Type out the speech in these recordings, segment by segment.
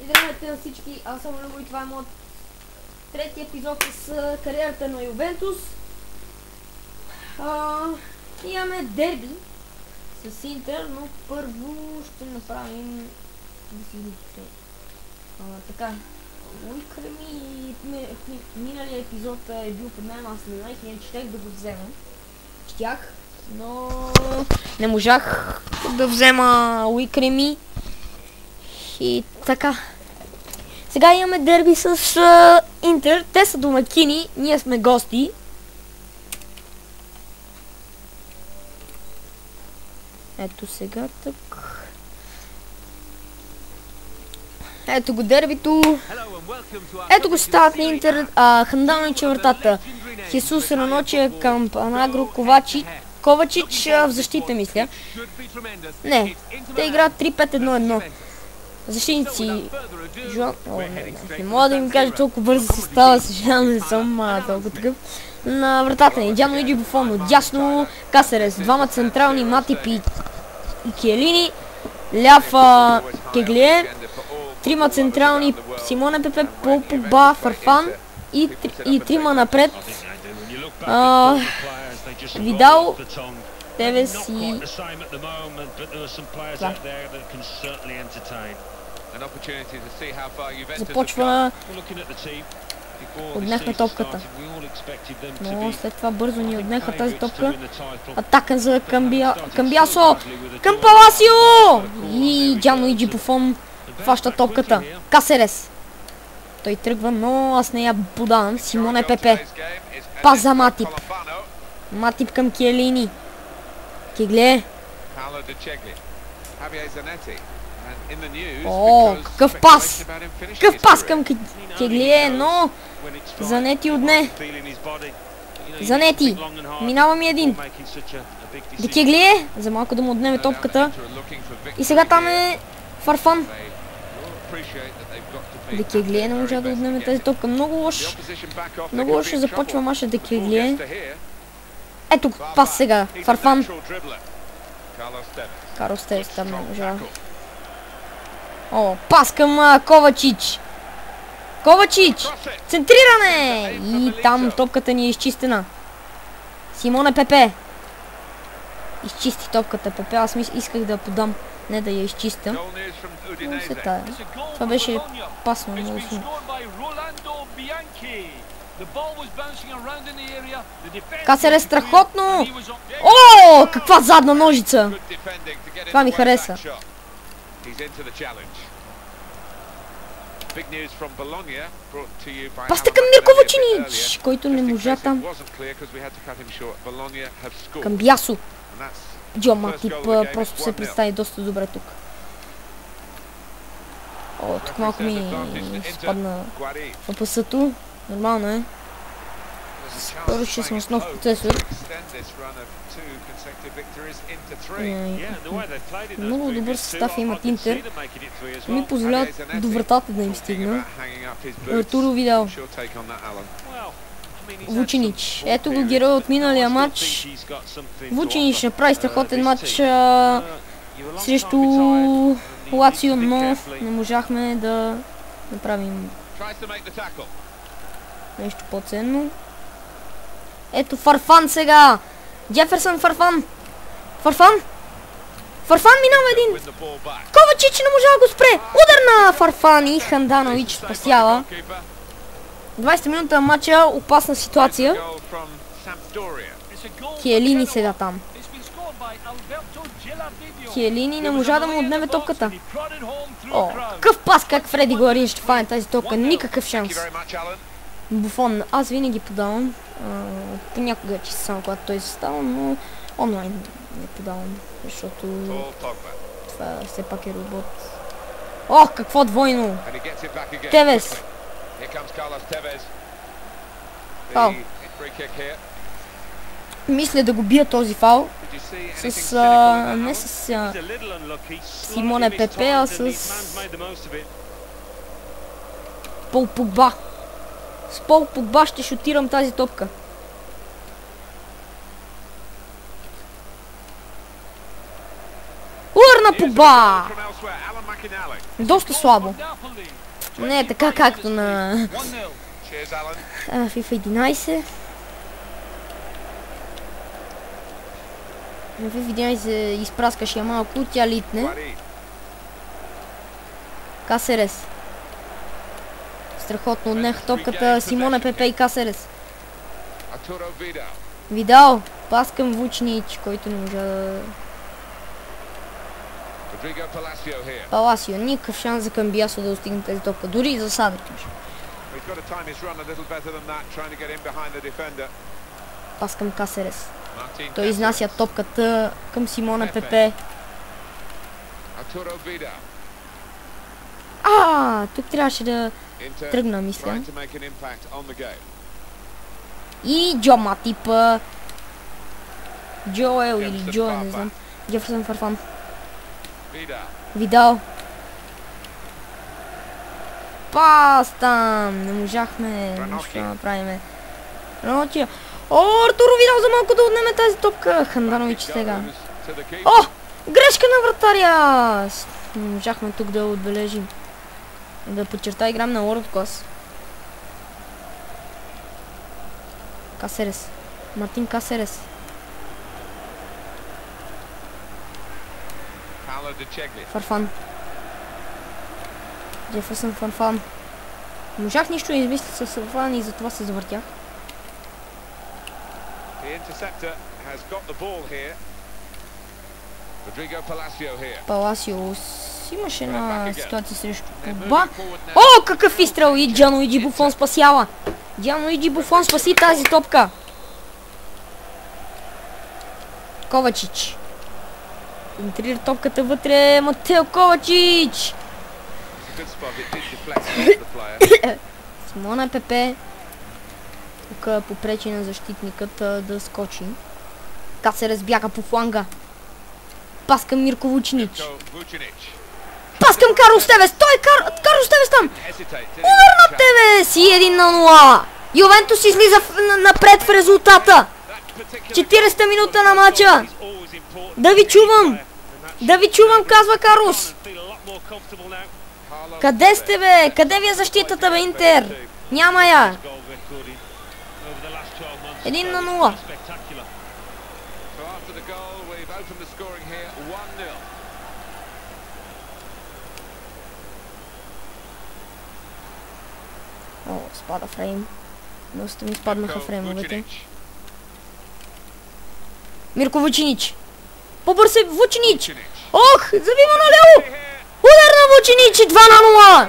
Здравейте на всички, аз съм Любо и това е моят трети епизод с кариерата на Ювентус. Имаме дерби с Интер, но първо ще направим така. Миналия епизод е бил под мен, аз не знаех, не щях да го взема. Щях, но не можах да взема Уикреми. И така. Сега имаме дерби с Интер. Те са домакини, ние сме гости. Ето сега так. Ето го дербито. Ето го стават на Интер. Ханданович вратата. Хесус Раноче, Кампанагро, Ковачич в защита, мисля. Не, те играят 3-5-1-1. Защитници. Не мога да им кажа толкова бързо се става, съжалявам, не съм толкова такъв. На вратата ни Джанлуиджи Буфон, отдясно Касерес, двама централни Матип и Киелини, ляв Кеглие, трима централни Симоне Пепе, Погба, Фарфан и трима напред Видал, Тевес и... Започва. Отнехме топката. Но след това бързо ни отнеха тази топка. Атака за Камбиасо! Към Паласио! И Джанлуиджи Буфон хваща топката. Касерес. Той тръгва, но аз не я подавам. Симоне Пепе. Пас за Матип. Матип към Киелини. Кегле. О, какъв пас! Какъв пас към Кеглие, но Занети отне. Занети. Минава ми един. Кеглие, за малко да му отнеме топката. И сега там е Фарфан. Кеглие не можа да отнеме тази топка. Много лош. Много лошо започва маша Кеглие. Ето пас сега. Фарфан. Карлос Тевес там не можа. О, пас към Ковачич. Ковачич! Центриране! И там топката ни е изчистена. Симоне Пепе. Изчисти топката Пепе. Аз исках да я подам, не да я изчистя. Това беше пасно. Касер е страхотно! О, каква задна ножица! Това ми хареса. Паста към Мирко Вучинич, който не можа там. Към Бясо. Джо Матип просто се представи доста добре тук. О, тук малко ми спадна ФПС-то. Нормално е. Скоро ще съм с нов процесор. Много добър състав имат Интер. Ми позволяват до вратата да им стигна. Артуро Видал. Вучинич. Ето го герой от миналия матч. Вучинич направи страхотен матч срещу Лацио, но не можахме да направим нещо по-ценно. Ето Фарфан сега. Джеферсън Фарфан. Фарфан минава един. Ковачич не можа да го спре. Удар на Фарфан и Ханданович спасява. 20 минута матча, опасна ситуация. Киелини сега там. Киелини не можа да му отнеме топката. О, какъв пас, как Фреди Гларин ще фане тази топка. Никакъв шанс. Буфон, аз винаги подавам. Понякога че само когато той се става, но онлайн не подавам, защото това все пак е робот. Ох, какво двойно! Тевес! Фал. Мисля да го бия този фал с не с Симоне Пепе, а с Пол Погба. С Пол Погба ще шутирам тази топка. Удар на Погба! Доста слабо. Не е така както на FIFA 11. На FIFA 11 изпраскаше малко, тя литне. Касерес. Страхотно отнеха топката Симона Пепе и Касерес. Видал. Пас към Вучнич, който не можа да... Паласио. Никакъв шанс за Камбиасо да достигне тази топка. Дори и за Садък. Пас към Касерес. Той изнася топката към Симона Пепе. Тук трябваше да тръгна, мисля. И Джо Матип. Джоел или Джоел, не знам. Джеферсън Фарфан. Видал. Пас там. Не можахме нищо да направим. Артуро Видал за малко да отнеме тази топка. Ханданович сега. Грешка на вратаря. Не можахме тук да отбележим. Да подчерта, играм на World Class. Касерес. Мартин Касерес. Фарфан. Джеферсън Фарфан. Не можах нищо да измисля с Фарфан и затова се завъртях. Паласио имаше една ситуация срещу Погба. Какъв изстрел! И Джанлуиджи Буфон спасява. Джанлуиджи Буфон спаси тази топка. Ковачич. Интрира топката вътре. Матео Ковачич. Симона Пепе. Тук попречи на защитникът да скочи. Касерес бяга по фланга. Пас към Мирко Вучнич. Пас към Карлос Тевес. Той е Карлос Тевес там. Удар на Тевес. И 1-0. Ювентус излиза напред в резултата. 40-та минута на матча. Да ви чувам. Да ви чувам, казва Карлос. Къде сте, бе? Къде ви е защитата, бе, Интер? Няма я. 1-0. Спада фрейм. Доста ми спаднаха фреймовете. Мирко Вучнич. Побърз е Вучнич. Забива наляво. Удар на Вучнич. 2-0.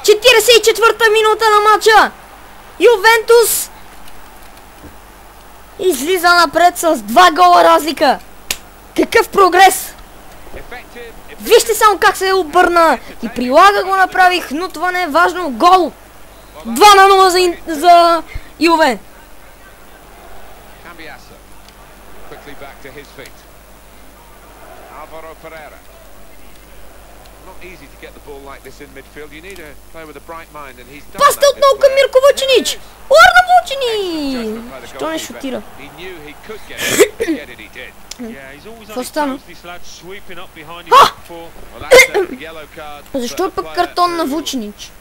44-та минута на матча. Ювентус излиза напред с 2 гола разлика. Какъв прогрес. Вижте само как се обърна. И прилага го направих, но това не е важно. Гол. 2-0 за Юве. Пасте отново към Мирко Вучнич. Удар на Вучнич. Що не шутира? Какво стана? Защо е пък картон на Вучнич?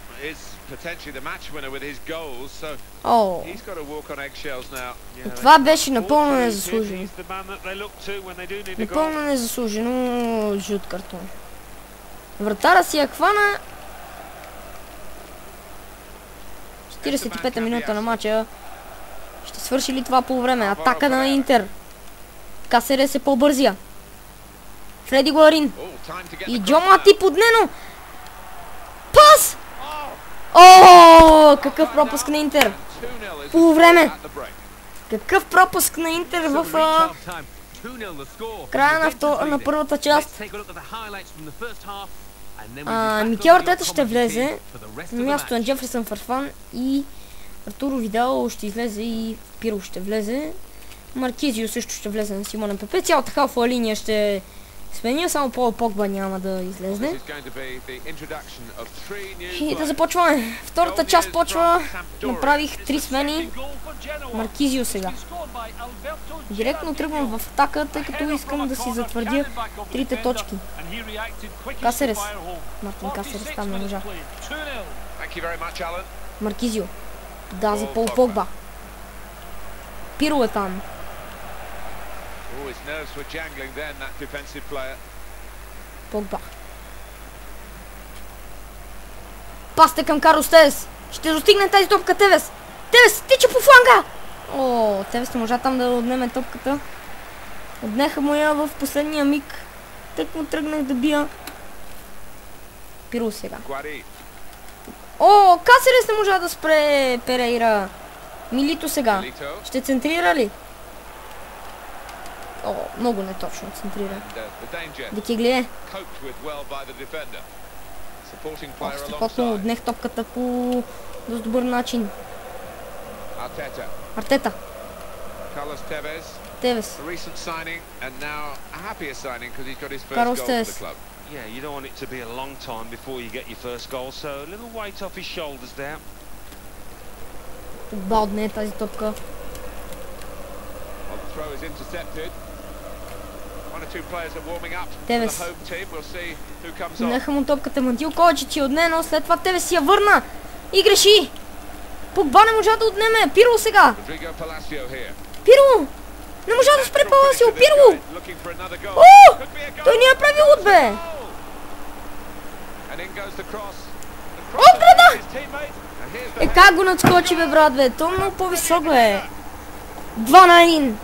Това беше напълно незаслужено. Напълно незаслужено жут картон. Вратара си я хвана. 45-та минута на матча. Ще свърши ли това по време? Атака на Интер. Касерес се по-бързия. Фреди Гуарин. И Джо Матип поднено. Пас! Какъв пропуск на Интер. По време. Какъв пропуск на Интер в края на първата част. Микел Артета ще влезе на мястото на Джеферсън Фарфан и Артуро Видал ще излезе и Пиро ще влезе. Маркизио също ще влезе на Симона Пепе. Цялата халфова линия ще сменя, само Пол Погба няма да излезне. И да започваме. Втората част почва. Направих 3 смени. Маркизио сега. Директно тръгвам в атака, тъй като искам да си затвърдя 3 точки. Касерес. Мартин Касерес там не можа. Маркизио. Да, за Пол Погба. Пиро е там. Погба. Пасте към Карлос Тевес. Ще достигне тази топка Тевес. Тевес тича по фланга. О, Тевес не можа там да отнеме топката. Отнеха му я в последния миг. Тък му тръгнах да бия. Пиро сега. О, Касерес не можа да спре Перейра. Милито сега. Ще центрира ли? О, много неточно центрира. Декеглие. Страхотно отнех топката по доста добър начин. Артета. Тевес. Карлос Тевес. Yeah, you don't want it to be a long time before you get your first goal, so a little weight off his shoulders there. Погба отне тази топка. Тевес. Отнеха му топката, Матио Ковачич я отне, но след това Тевес си я върна и греши. Погба не можа да отнеме. Пирло сега. Пирло! Не можа да спре Паласио. Пирло! О! Той ни е правил от бе! Отграда! Е, как го надскочи бе, брат, бе? То много по-висок, бе. 2 на 1.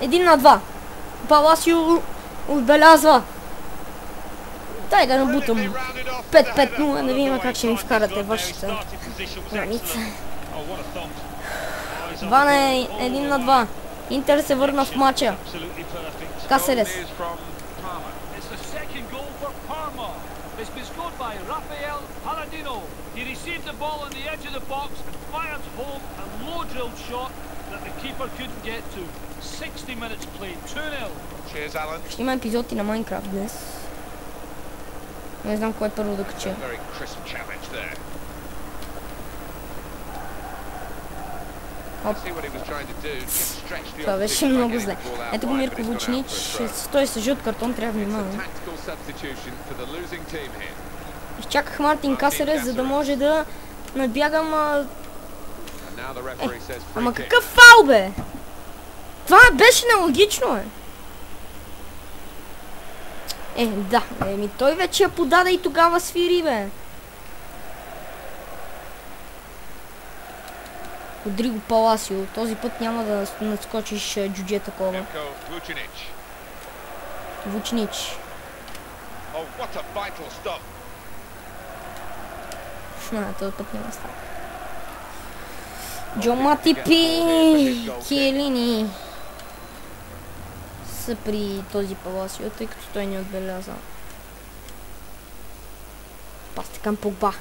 1 на 2. Паласио отбелязва. Дай да набутам 5-5-0, да видим как ще ми вкарате вашата граница. 2 на 1 на 2. Интер се върна в матча. Касерес. It's been scored by Rafael Palladino. He received the ball on the edge of the box and fired home a low-drilled shot that the keeper couldn't get to. 60 minutes played, 2-0. Cheers, Alan. Ще има епизод и на Майнкрафт днес. Не знам кое първо да кача. Това беше много зле. Ето го Мирко Вучинич. Той с жълт картон, трябва да внимавам. Изчаках Мартин Касерес, за да може да надбягам. Ама какъв фаул, бе? Това беше нелогично, бе. Да. Той вече я подаде и тогава свири, бе. Родриго Паласио. Този път няма да надскочиш джудже такова. Вучинич. Този път няма става. Джо Матипи Киелини са при този Паласио, тъй като той не отбеляза. Пасте към Погба.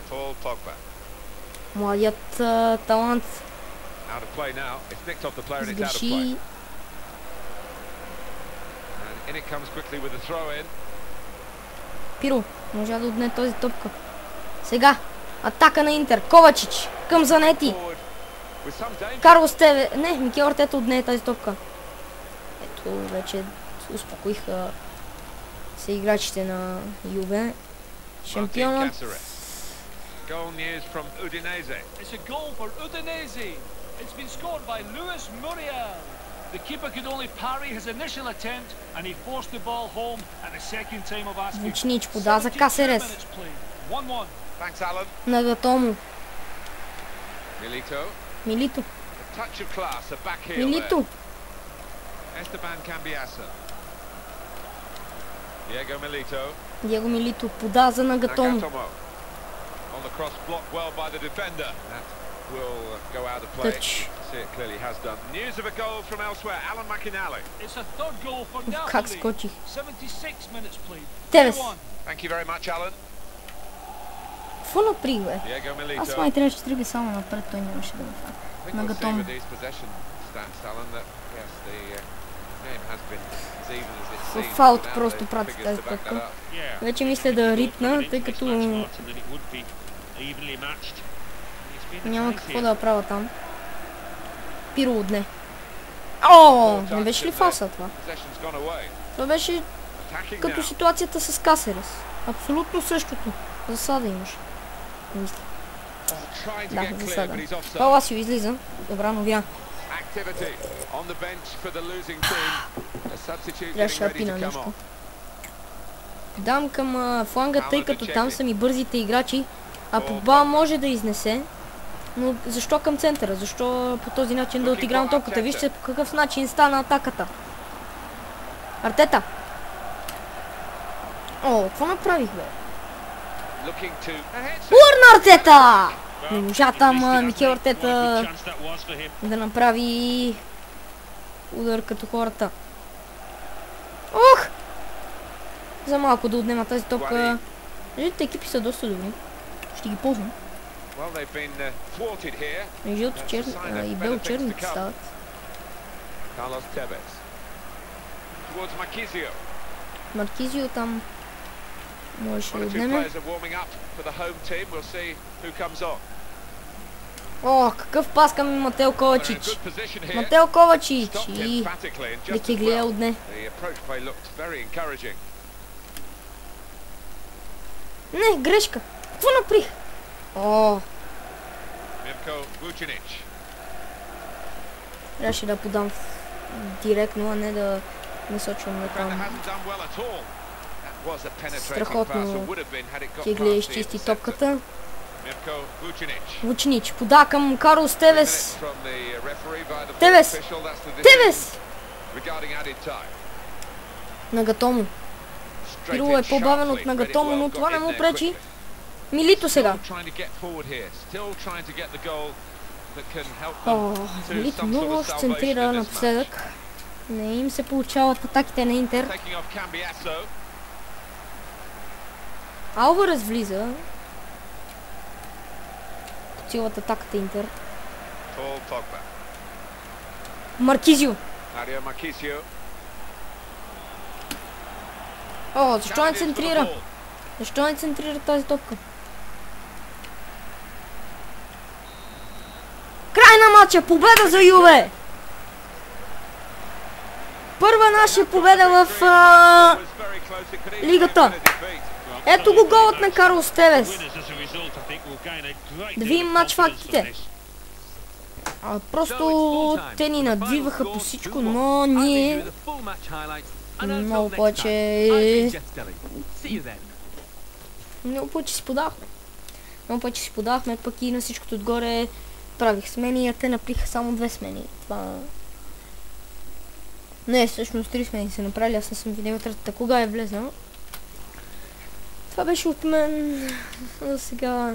Младият талант сгреши. Пиро може да отне този топка. Сега атака на Интер. Ковачич към Занети. Карлос Тевес. Не, Микел Артета отне тази топка. Ето вече успокоиха се играчите на Юве. Шампионът. Goal news from Udinese. It's a goal for Udinese. It's been scored by Luis Muriel. The keeper could only parry his initial attempt and he forced the ball home at the second time of asking. Вучинич пода за Касерес. 1-1. Thanks, Alan. На Гатому. Milito. Милито. Touch of class, a back heel. Милито. Esteban Cambiasso. Diego Milito. Диего Милито пода за Нагатому. On the cross blocked well by the defender. That will go out of play. See it clearly has done. News of a goal from elsewhere. Alan McInally. It's a third goal for Как Napoli. скочих. 76 minutes played. Тевес. Thank you very much, Alan. Какво наприх, бе? Diego Milito. Аз май трябваше да тръгна само напред, той нямаше да го фака. На Гатому. Фаут просто прати тази топка. Вече мисля да рипна, тъй като няма какво да правя там. Пиро отне. О, не беше ли фаса това? Това беше като ситуацията с Касерес. Абсолютно същото. Засада имаш. Мисля. Trying to Да, get clear, засада. but he's offside. Паласио излиза. Добра новина. Activity on the bench for the losing team. A substitute Трябваше getting да ready пина to come нещо. on. Дам към фланга, тъй като там са ми бързите играчи. А Погба може да изнесе. Но защо към центъра? Защо по този начин да отиграм топката? Вижте по какъв начин стана атаката. Артета. О, какво направих, бе? Looking to Удар на Артета! Не можа там Микел Артета да направи удар като хората. Ох! За малко да отнема тази топка. Виждате, екипи са доста добри. Ще ги ползвам. Well, they've been thwarted here. И бел-черните стават. Carlos Tevez towards Marquisio. Маркизио там можеше да One or two отнеме. players are warming up for the home team. We'll see who comes on. О, какъв пас към Матео They're in a Ковачич. good position here. Матео Ковачич Stopped и emphatically and just Вики as гледа well. отне. The approach play looked very encouraging. Не, грешка. Какво направих? О, Mirko Vucinic. трябваше да подам директно, а не да насочвам на Defender там. hasn't done well at all. That was a penetrating pass, or Страхотно would have been had it got Кигле past the изчисти interceptor. топката. Mirko Vucinic. Вучнич пода към Карлос Тевес. From the referee by the Tevez! official, that's the decision Тевес! regarding added time. Нагатомо. Straight Пирло е in по-бавен от sharply, Нагатомо, но Got това не in му there пречи. quickly. Милито сега. Still trying to get forward here. Still trying to get the goal that can help О, them to Милито some много sort of лошо salvation центрира in this напоследък. match. Не им се получават атаките на Интер. Taking off Cambiasso. Алварес влиза. Подсилват атаката Интер. Paul Pogba. Маркизио. Mario Marquisio. О, защо не Challenges for the центрира? ball. Защо не центрира тази топка? Край на матча! Победа за Юве! Първа наша победа в Was very close. It could easily лигата. have been a defeat. Ето го голът на Карлос Тевес. Да видим матч фактите. Просто те ни надвиваха по всичко, но ние много повече си подахме. Много повече си подахме, пък и на всичкото отгоре правих смени, а те направиха само 2 смени. Това... Не, всъщност 3 смени са направили, аз не съм видел третата кога е влезнал. Това беше от мен. Сега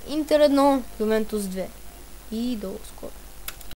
Интер 1, Ювентус 2. И до скоро.